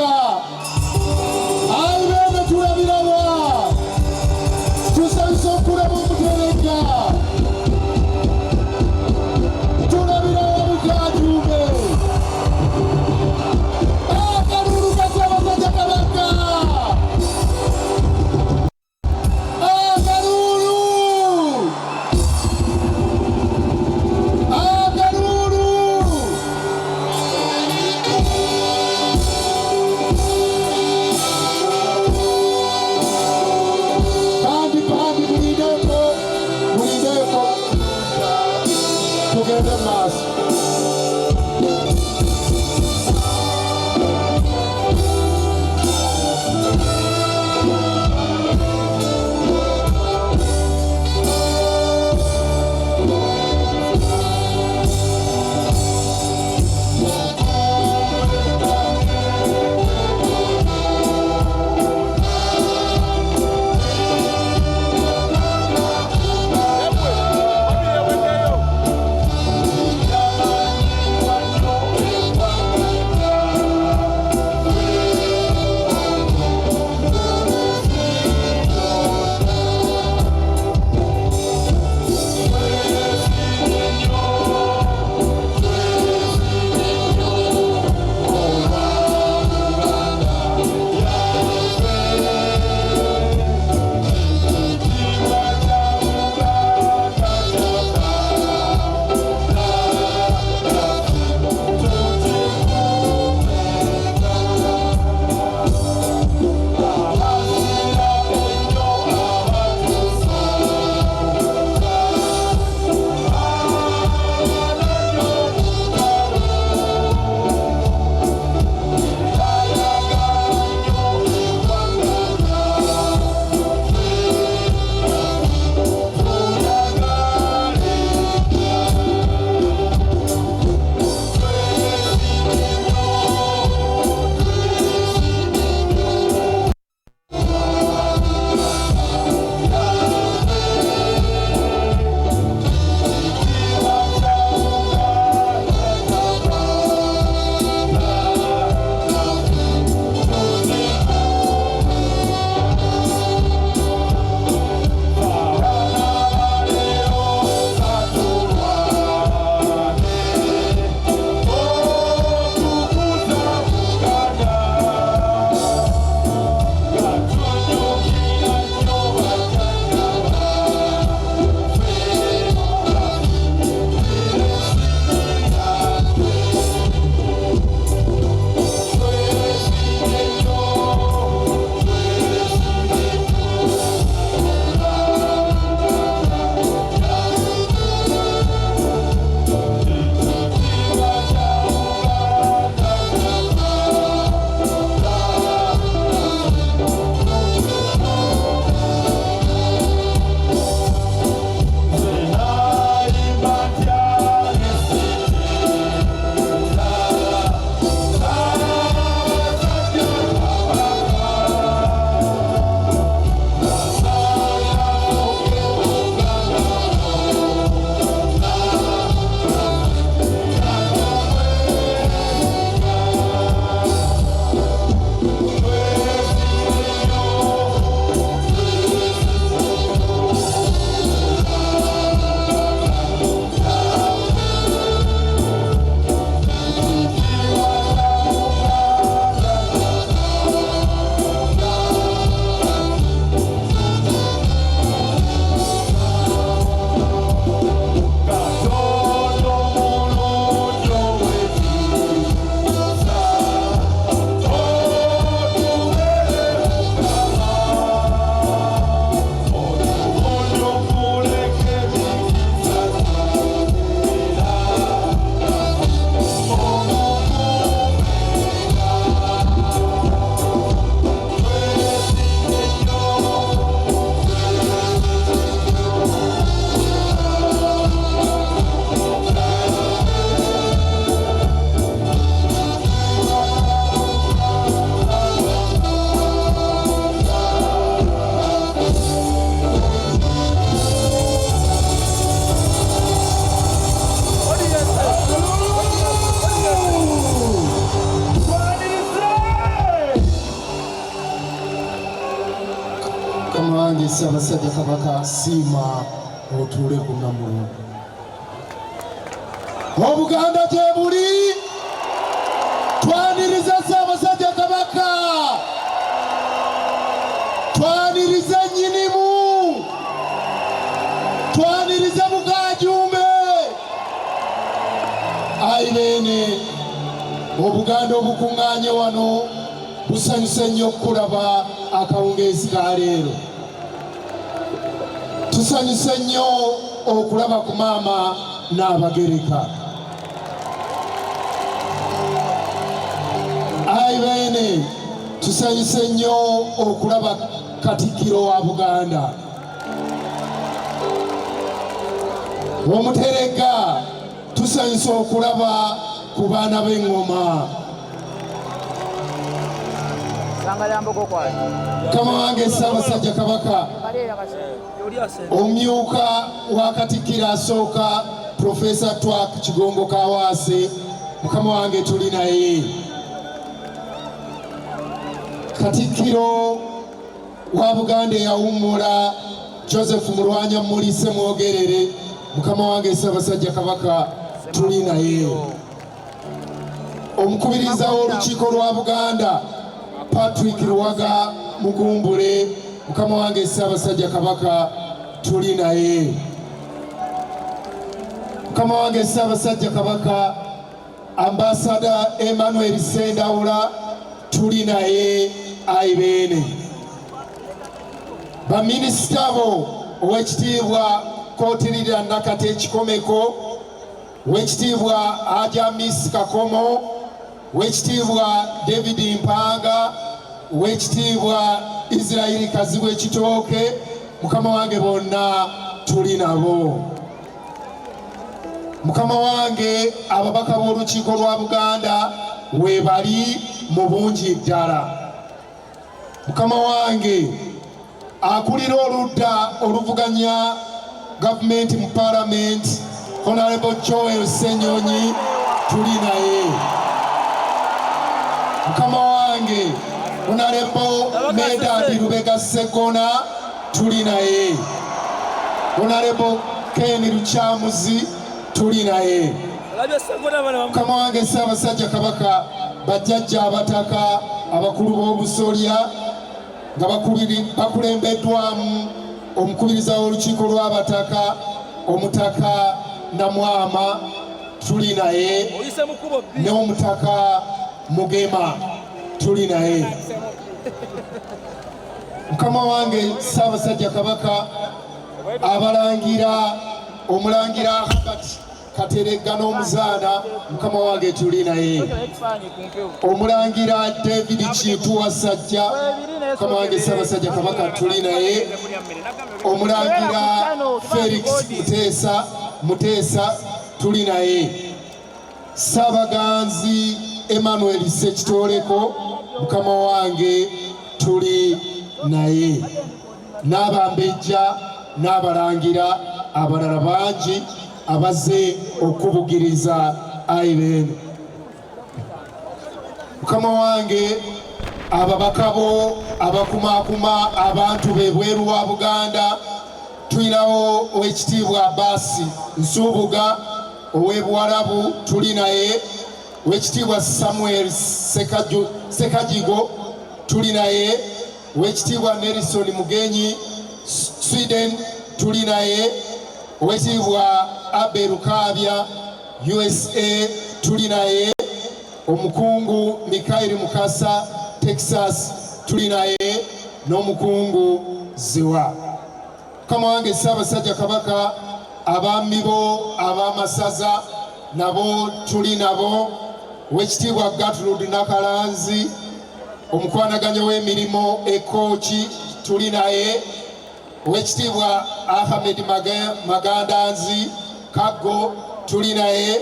Kabuga Aibebe tulabirawa tusabisa okulaba omutereka tulabirawa Bukajumbe akalulu kasabasajja Kabaka Mukama wange Ssaabasajja Kabaka siima otuule ku Namulondo. Obuganda gye buli, twaniriza Ssaabasajja Kabaka, twaniriza nnyinimu, twaniriza Bugajumbe. Ayi beene, Obuganda obukuŋŋaanye wano busanyuse nnyo okulaba akawungeezi ka leero. Tusanyuse nnyo okulaba ku maama n'Abagereka. Ayi beene, tusanyuse nnyo okulaba Katikkiro wa Buganda. Omuterega, tusanyuse okulaba ku baana b'eŋŋoma. Mukama wange Ssaabasajja Kabaka, omumyuka wa Katikkiro asooka Profesa Twak Kigongo Kaawaase, Mukama wange tuli naye. Katikkiro wa Buganda eyawummula Joseph Mulwanya Mulise Mwogerere, Mukama wange Ssaabasajja Kabaka tuli naye. Omukubiriza w'olukiiko lwa Buganda Patrick Luwaga Mugumbule, Mukama wange Ssaabasajja Kabaka tuli naye. Mukama wange Ssaabasajja Kabaka Ambassador Emmanuel Sendawula tuli naye. Ayi beene, baminisita bo Oweekitiibwa Kootirira Nakate Kikomeko, Oweekitiibwa Ajamis Kakomo, Oweekitiibwa David Mpanga, Oweekitiibwa Israel Kazibwe Kitooke, Mukama wange bonna tuli nabo. Mukama wange ababaka b'olukiiko lwa Buganda weebali mu bungi ddala. Mukama wange akulira oludda oluvuganya gavumenti mu Parliament, Honorable Joel Ssenyonyi tuli naye. Mukama wange Honorable Medadi Lubega Ssekona tuli naye. Honorable Ken Lukyamuzi tuli naye. Mukama wange Ssaabasajja Kabaka, bajjajja abataka, abakulu b'obusolya nga bakulembeddwamu omukubiriza w'olukiiko lw'abataka Omutaka Namwama tuli naye, ne Omutaka Mugema tuli naye. Mukama wange Ssaabasajja Kabaka, abalangira, omulangira Habert Kateregga n'Omuzaana, Mukama wange tuli naye. Omulangira David Kintu Wasajja, Mukama wange Ssaabasajja Kabaka tuli naye. Omulangira Felix Muteesa tuli naye. Ssaabaganzi Emmanuel Ssekitoleko, Mukama wange tuli naye. N'abambejja n'abalangira abalala bangi abazze okubugiriza. Ayi beene, Mukama wange ababaka bo abakumaakuma abantu b'ebweru wa Buganda, tulinawo Oweekitiibwa Abbas Nsubuga ow'eBuwarabu tuli naye. Oweekitiibwa Samuel Sekajigo tuli naye. Oweekitiibwa Nelson Mugenyi Sweden tuli naye. Oweekitiibwa Abel Kaabya USA tuli naye. Omukungu Mikaeli Mukasa Texas tuli naye, n'omukungu Ziwa. Mukama wange Ssaabasajja Kabaka, abaami bo ab'amasaza nabo tuli nabo. Oweekitiibwa Gertrude Nakalanzi omukwanaganya w'emirimu Ekooki tuli naye. Oweekitiibwa Ahmed Magandanzi Kaggo tuli naye.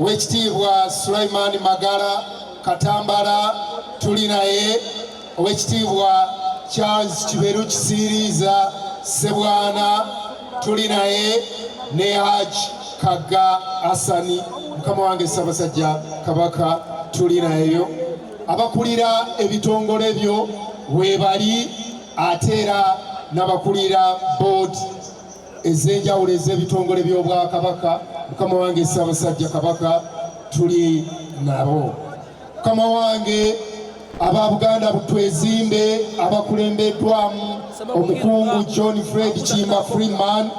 Oweekitiibwa Sulaiman Magala Katambala tuli naye. Oweekitiibwa Charles Kiberu Kisiriiza Ssebwana tuli naye, ne Haji Kagga Asani. Mukama wange Ssaabasajja Kabaka tuli nayeyo. Abakulira ebitongole byo weebali, ate era n'abakulira board ez'enjawulo ez'ebitongole by'Obwakabaka. Mukama wange Ssaabasajja Kabaka tuli nabo. Mukama wange aba Buganda Butwezimbe abakulembeddwamu Omukungu John Fred Kiyimba Freeman